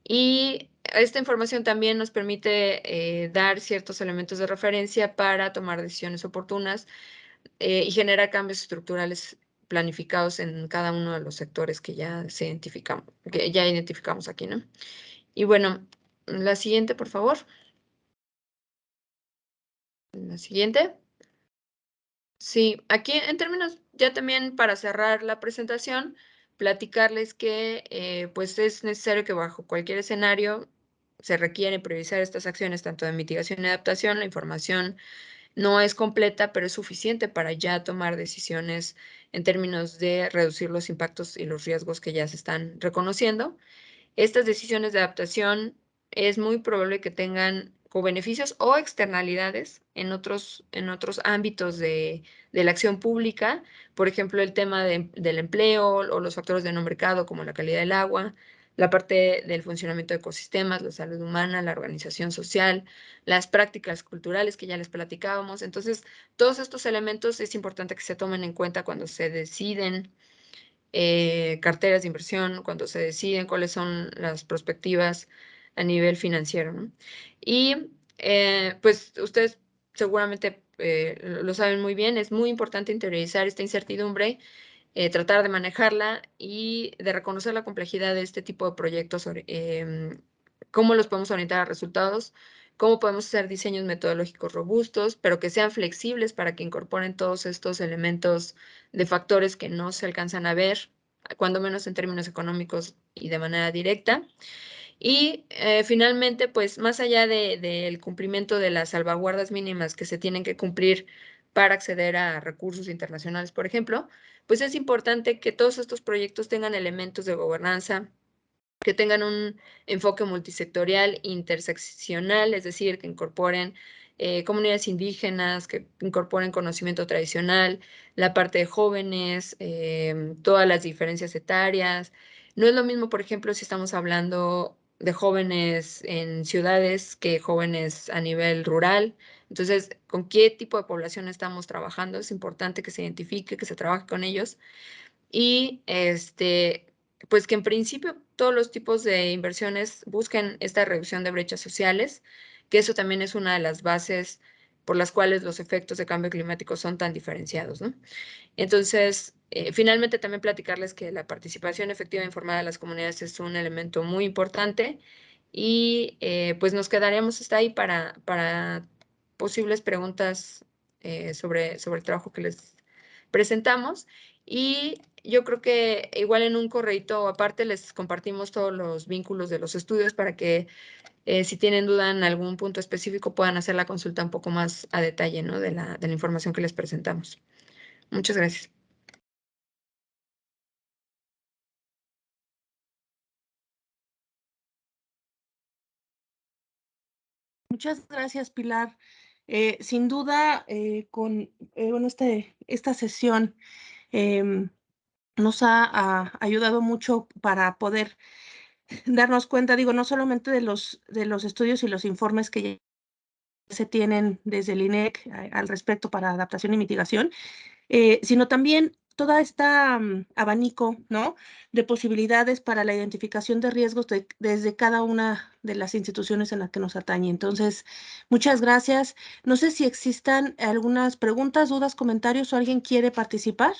Y esta información también nos permite dar ciertos elementos de referencia para tomar decisiones oportunas y generar cambios estructurales planificados en cada uno de los sectores que que ya identificamos aquí, ¿no? Y bueno, la siguiente, por favor. La siguiente. Sí, aquí en términos, ya también para cerrar la presentación, platicarles que pues es necesario que bajo cualquier escenario se requiere priorizar estas acciones tanto de mitigación y adaptación. La información no es completa, pero es suficiente para ya tomar decisiones en términos de reducir los impactos y los riesgos que ya se están reconociendo. Estas decisiones de adaptación es muy probable que tengan co-beneficios o externalidades en otros ámbitos de la acción pública, por ejemplo, el tema del empleo o los factores de no mercado como la calidad del agua, la parte del funcionamiento de ecosistemas, la salud humana, la organización social, las prácticas culturales que ya les platicábamos. Entonces, todos estos elementos es importante que se tomen en cuenta cuando se deciden carteras de inversión, cuando se deciden cuáles son las perspectivas a nivel financiero, ¿no? Y pues ustedes seguramente lo saben muy bien, es muy importante interiorizar esta incertidumbre, tratar de manejarla y de reconocer la complejidad de este tipo de proyectos, cómo los podemos orientar a resultados, cómo podemos hacer diseños metodológicos robustos, pero que sean flexibles para que incorporen todos estos elementos de factores que no se alcanzan a ver, cuando menos en términos económicos y de manera directa. Y finalmente, pues más allá del cumplimiento de las salvaguardas mínimas que se tienen que cumplir para acceder a recursos internacionales, por ejemplo, pues es importante que todos estos proyectos tengan elementos de gobernanza, que tengan un enfoque multisectorial, interseccional, es decir, que incorporen comunidades indígenas, que incorporen conocimiento tradicional, la parte de jóvenes, todas las diferencias etarias. No es lo mismo, por ejemplo, si estamos hablando de jóvenes en ciudades que jóvenes a nivel rural. Entonces, ¿con qué tipo de población estamos trabajando? Es importante que se identifique, que se trabaje con ellos y pues que en principio todos los tipos de inversiones busquen esta reducción de brechas sociales, que eso también es una de las bases por las cuales los efectos de cambio climático son tan diferenciados, ¿no? Entonces, finalmente también platicarles que la participación efectiva e informada de las comunidades es un elemento muy importante y pues nos quedaríamos hasta ahí para posibles preguntas sobre el trabajo que les presentamos. Y yo creo que igual en un correíto aparte les compartimos todos los vínculos de los estudios para que si tienen duda en algún punto específico puedan hacer la consulta un poco más a detalle, ¿no? de la información que les presentamos. Muchas gracias. Muchas gracias, Pilar. Sin duda, con bueno, esta sesión nos ha ayudado mucho para poder darnos cuenta, digo, no solamente de los estudios y los informes que ya se tienen desde el INEC al respecto para adaptación y mitigación, sino también toda esta abanico, ¿no?, de posibilidades para la identificación de riesgos desde cada una de las instituciones en las que nos atañe. Entonces, muchas gracias. No sé si existan algunas preguntas, dudas, comentarios o alguien quiere participar.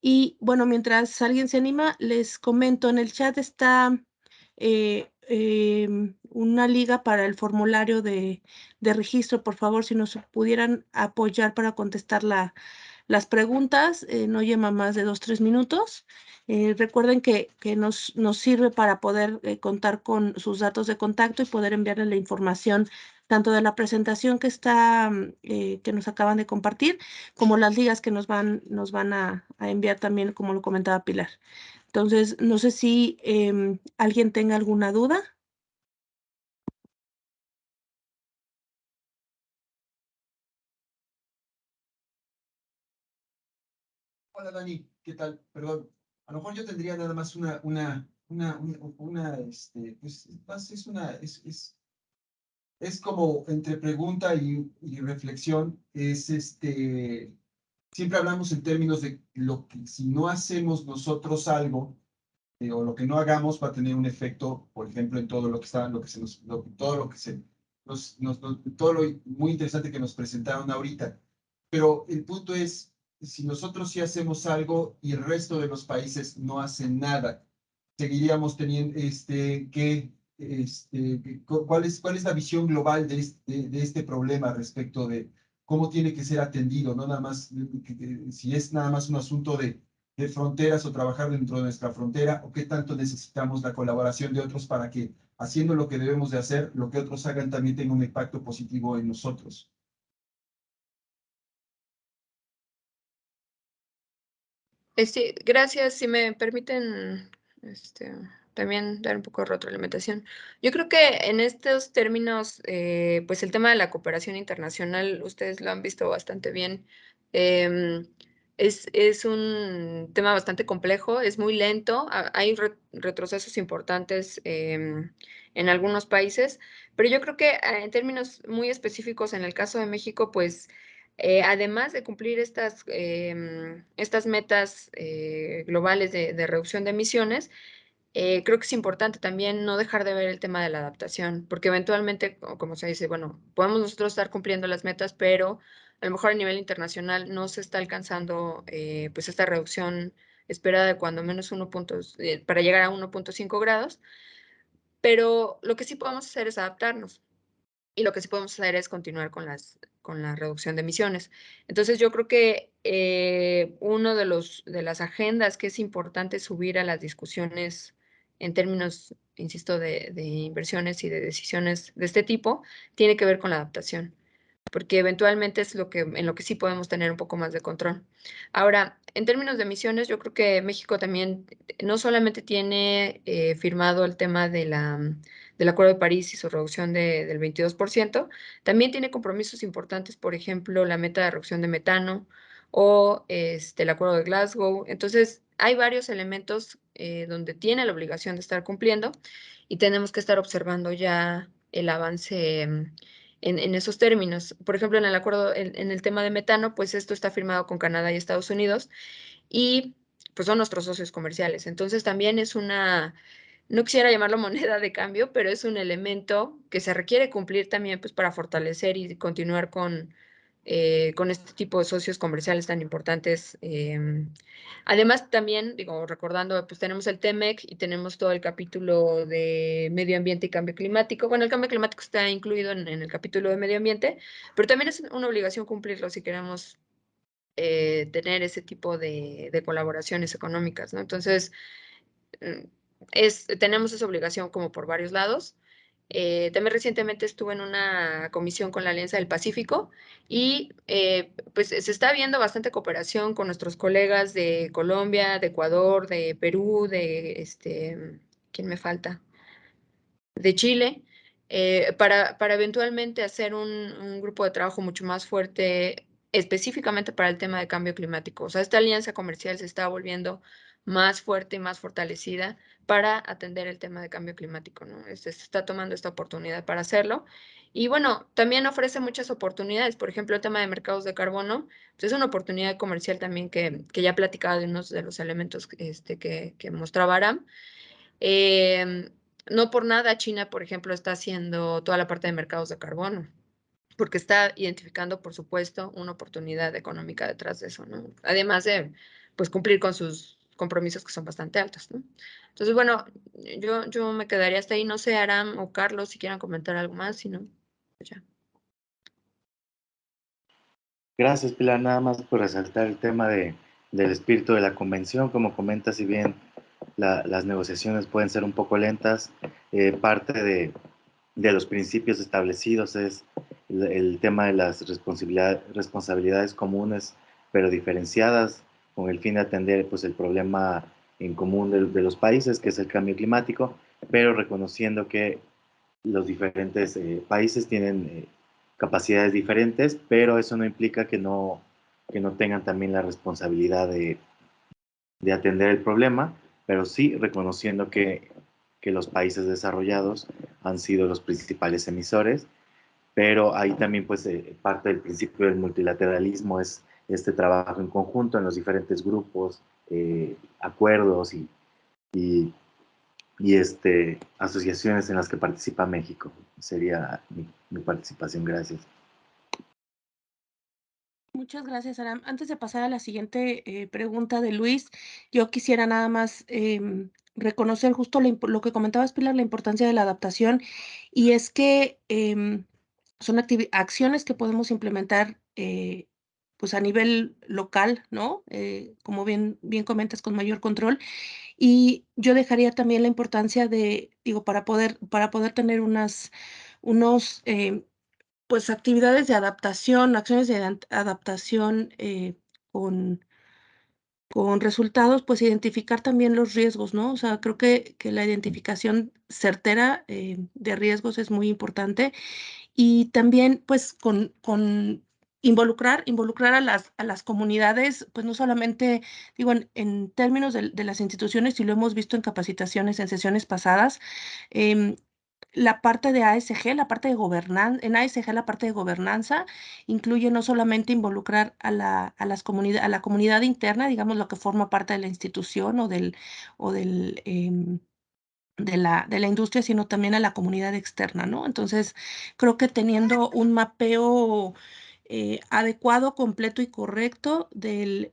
Y bueno, mientras alguien se anima, les comento, en el chat está una liga para el formulario de registro. Por favor, si nos pudieran apoyar para contestar las preguntas, no lleva más de 2-3 minutos. Recuerden que nos sirve para poder contar con sus datos de contacto y poder enviarles la información tanto de la presentación que está, que nos acaban de compartir, como las ligas que nos van a enviar también, como lo comentaba Pilar. Entonces, no sé si alguien tenga alguna duda. Hola Dani, ¿qué tal? Perdón, a lo mejor yo tendría nada más pues, es como entre pregunta y reflexión, siempre hablamos en términos de lo que si no hacemos nosotros algo, o lo que no hagamos va a tener un efecto, por ejemplo, en todo lo que está, todo lo que se, todo lo muy interesante que nos presentaron ahorita. Pero el punto es, si nosotros sí hacemos algo y el resto de los países no hacen nada, seguiríamos teniendo, ¿cuál es la visión global de este problema respecto de cómo tiene que ser atendido? No nada más, si es nada más un asunto de fronteras o trabajar dentro de nuestra frontera, o qué tanto necesitamos la colaboración de otros para que, haciendo lo que debemos de hacer, lo que otros hagan también tenga un impacto positivo en nosotros. Gracias. Si me permiten también dar un poco de retroalimentación. Yo creo que en estos términos, pues el tema de la cooperación internacional, ustedes lo han visto bastante bien. Es un tema bastante complejo, es muy lento, hay retrocesos importantes en algunos países, pero yo creo que en términos muy específicos, en el caso de México, pues además de cumplir estas metas globales de reducción de emisiones, creo que es importante también no dejar de ver el tema de la adaptación, porque eventualmente, como se dice, bueno, podemos nosotros estar cumpliendo las metas, pero a lo mejor a nivel internacional no se está alcanzando pues esta reducción esperada de cuando menos para llegar a 1.5 grados, pero lo que sí podemos hacer es adaptarnos. Y lo que sí podemos hacer es continuar con la reducción de emisiones. Entonces, yo creo que uno de las agendas que es importante subir a las discusiones en términos, insisto, de inversiones y de decisiones de este tipo, tiene que ver con la adaptación, porque eventualmente es en lo que sí podemos tener un poco más de control. Ahora, en términos de emisiones, yo creo que México también no solamente tiene firmado el tema del Acuerdo de París y su reducción del 22%, también tiene compromisos importantes, por ejemplo, la meta de reducción de metano o el Acuerdo de Glasgow. Entonces, hay varios elementos donde tiene la obligación de estar cumpliendo y tenemos que estar observando ya el avance en esos términos. Por ejemplo, en el acuerdo, en el tema de metano, pues esto está firmado con Canadá y Estados Unidos y pues son nuestros socios comerciales. Entonces también es no quisiera llamarlo moneda de cambio, pero es un elemento que se requiere cumplir también pues para fortalecer y continuar con este tipo de socios comerciales tan importantes. Además, también, digo, recordando, pues tenemos el TEMEC y tenemos todo el capítulo de medio ambiente y cambio climático. Bueno, el cambio climático está incluido en el capítulo de medio ambiente, pero también es una obligación cumplirlo si queremos tener ese tipo de colaboraciones económicas, ¿no? Entonces, tenemos esa obligación como por varios lados. También recientemente estuve en una comisión con la Alianza del Pacífico y pues se está viendo bastante cooperación con nuestros colegas de Colombia, de Ecuador, de Perú, ¿quién me falta? De Chile, para eventualmente hacer un grupo de trabajo mucho más fuerte específicamente para el tema de cambio climático. O sea, esta alianza comercial se está volviendo más fuerte y más fortalecida para atender el tema de cambio climático, ¿no? Se está tomando esta oportunidad para hacerlo Y bueno, también ofrece muchas oportunidades. Por ejemplo, el tema de mercados de carbono, pues es una oportunidad comercial también que ya platicaba de unos de los elementos que mostraba Aram. No por nada China, por ejemplo, está haciendo toda la parte de mercados de carbono, porque está identificando, por supuesto, una oportunidad económica detrás de eso, ¿no? Además de, pues, cumplir con sus compromisos que son bastante altos, ¿no? Entonces, bueno, yo me quedaría hasta ahí. No sé, Aram o Carlos, si quieran comentar algo más, si no, pues ya. Gracias, Pilar. Nada más por resaltar el tema del espíritu de la convención. Como comentas, si bien las negociaciones pueden ser un poco lentas, parte de los principios establecidos es el tema de las responsabilidades comunes, pero diferenciadas, con el fin de atender pues, el problema en común de los países, que es el cambio climático, pero reconociendo que los diferentes países tienen capacidades diferentes, pero eso no implica que no tengan también la responsabilidad de atender el problema, pero sí reconociendo que los países desarrollados han sido los principales emisores, pero ahí también pues parte del principio del multilateralismo es este trabajo en conjunto en los diferentes grupos, acuerdos y, asociaciones en las que participa México. Sería mi participación. Gracias. Muchas gracias, Aram. Antes de pasar a la siguiente pregunta de Luis, yo quisiera nada más reconocer justo lo que comentabas, Pilar, la importancia de la adaptación, y es que son acciones que podemos implementar pues a nivel local, ¿no? Como bien comentas, con mayor control. Y yo dejaría también la importancia de, digo, para poder tener unos pues actividades de adaptación, acciones de adaptación con, con resultados, pues identificar también los riesgos, ¿no? O sea, creo que la identificación certera de riesgos es muy importante y también pues con involucrar a las comunidades, pues no solamente, digo, en términos de las instituciones, y lo hemos visto en capacitaciones, en sesiones pasadas, em, la parte de ASG, la parte de en ASG la parte de gobernanza incluye no solamente involucrar a la comunidad interna, digamos, lo que forma parte de la institución o del de la industria, sino también a la comunidad externa, ¿no? Entonces, creo que teniendo un mapeo adecuado, completo y correcto de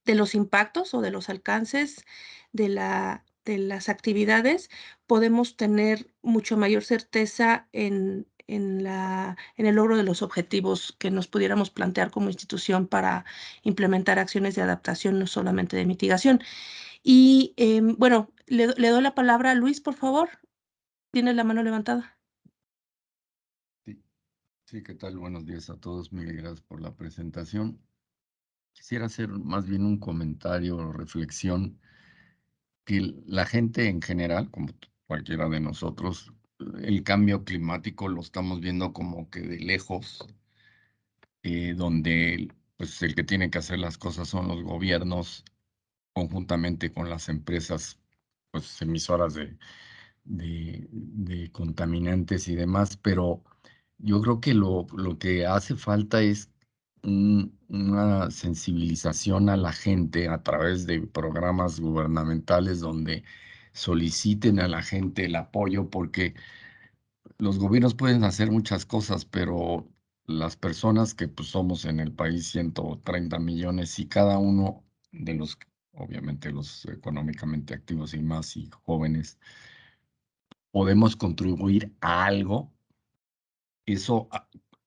los impactos o de los alcances de las actividades, podemos tener mucho mayor certeza en el logro de los objetivos que nos pudiéramos plantear como institución para implementar acciones de adaptación, no solamente de mitigación. Y bueno, le doy la palabra a Luis, por favor. Tienes la mano levantada. Sí, sí, ¿qué tal? Buenos días a todos. Mil gracias por la presentación. Quisiera hacer más bien un comentario o reflexión que la gente en general, como cualquiera de nosotros, el cambio climático lo estamos viendo como que de lejos, donde pues el que tiene que hacer las cosas son los gobiernos conjuntamente con las empresas pues emisoras de contaminantes y demás, pero yo creo que lo que hace falta es una sensibilización a la gente a través de programas gubernamentales donde soliciten a la gente el apoyo, porque los gobiernos pueden hacer muchas cosas, pero las personas que pues, somos en el país 130 millones y cada uno de los, obviamente los económicamente activos y más y jóvenes, podemos contribuir a algo, eso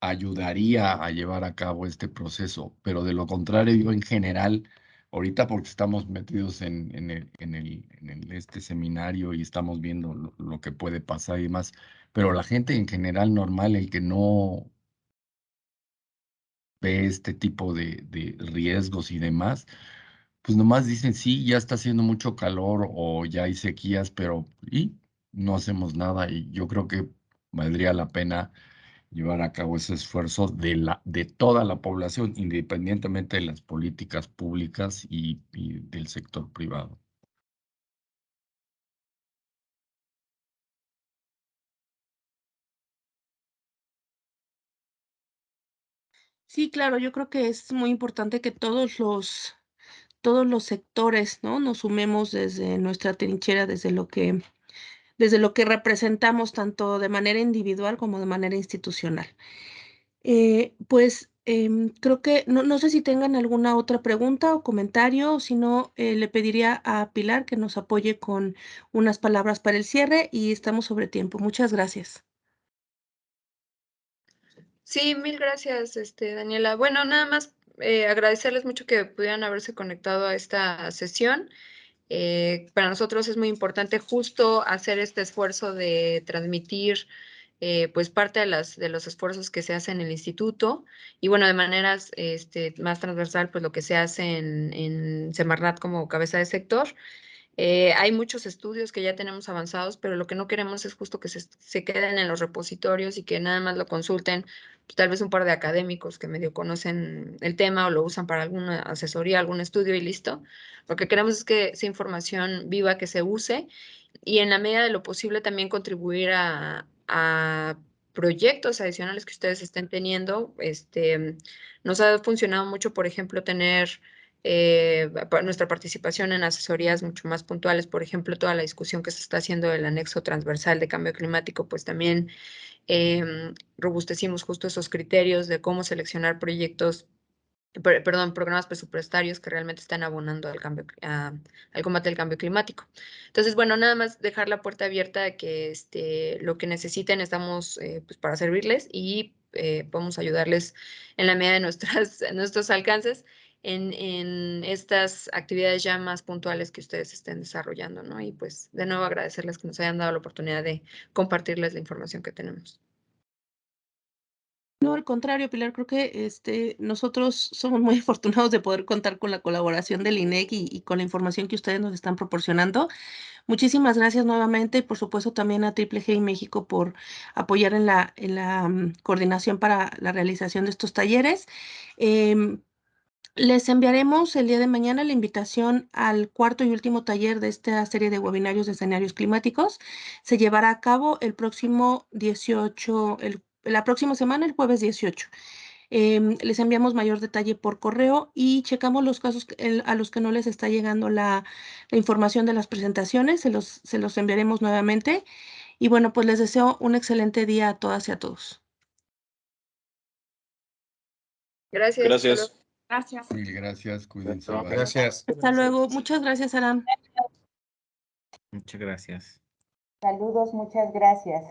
ayudaría a llevar a cabo este proceso, pero de lo contrario, yo en general, ahorita porque estamos metidos en este seminario y estamos viendo lo que puede pasar y demás, pero la gente en general normal, el que no ve este tipo de riesgos y demás, pues nomás dicen, sí, ya está haciendo mucho calor o ya hay sequías, pero y no hacemos nada y yo creo que valdría la pena llevar a cabo ese esfuerzo de toda la población, independientemente de las políticas públicas y del sector privado. Sí, claro, yo creo que es muy importante que todos los sectores, ¿no? Nos sumemos desde nuestra trinchera, desde lo que representamos, tanto de manera individual como de manera institucional. Creo que no sé si tengan alguna otra pregunta o comentario, o si no, le pediría a Pilar que nos apoye con unas palabras para el cierre y estamos sobre tiempo. Muchas gracias. Sí, mil gracias, Daniela. Bueno, nada más agradecerles mucho que pudieran haberse conectado a esta sesión. Para nosotros es muy importante justo hacer este esfuerzo de transmitir pues parte de los esfuerzos que se hacen en el instituto y bueno, de maneras más transversal, pues lo que se hace en Semarnat como cabeza de sector. Hay muchos estudios que ya tenemos avanzados, pero lo que no queremos es justo que se queden en los repositorios y que nada más lo consulten, pues, tal vez un par de académicos que medio conocen el tema o lo usan para alguna asesoría, algún estudio y listo. Lo que queremos es que sea información viva, que se use y en la medida de lo posible también contribuir a proyectos adicionales que ustedes estén teniendo. Nos ha funcionado mucho, por ejemplo, tener nuestra participación en asesorías mucho más puntuales, por ejemplo, toda la discusión que se está haciendo del anexo transversal de cambio climático, pues también robustecimos justo esos criterios de cómo seleccionar proyectos, programas presupuestarios que realmente están abonando al combate del cambio climático. Entonces, bueno, nada más dejar la puerta abierta de que lo que necesiten estamos pues para servirles y podemos ayudarles en la medida de nuestros alcances en estas actividades ya más puntuales que ustedes estén desarrollando, ¿no? Y pues de nuevo agradecerles que nos hayan dado la oportunidad de compartirles la información que tenemos. No, al contrario, Pilar, creo que nosotros somos muy afortunados de poder contar con la colaboración del INEC y con la información que ustedes nos están proporcionando. Muchísimas gracias nuevamente y por supuesto también a Triple G y México por apoyar en la coordinación para la realización de estos talleres. Les enviaremos el día de mañana la invitación al cuarto y último taller de esta serie de webinarios de escenarios climáticos. Se llevará a cabo el próximo 18, la próxima semana, el jueves 18. Les enviamos mayor detalle por correo y checamos los casos a los que no les está llegando la información de las presentaciones. Se los enviaremos nuevamente. Y bueno, pues les deseo un excelente día a todas y a todos. Gracias. Gracias. Gracias. Mil gracias, cuídense. Bye. Gracias. Hasta luego. Muchas gracias, Aram. Muchas gracias. Saludos, muchas gracias.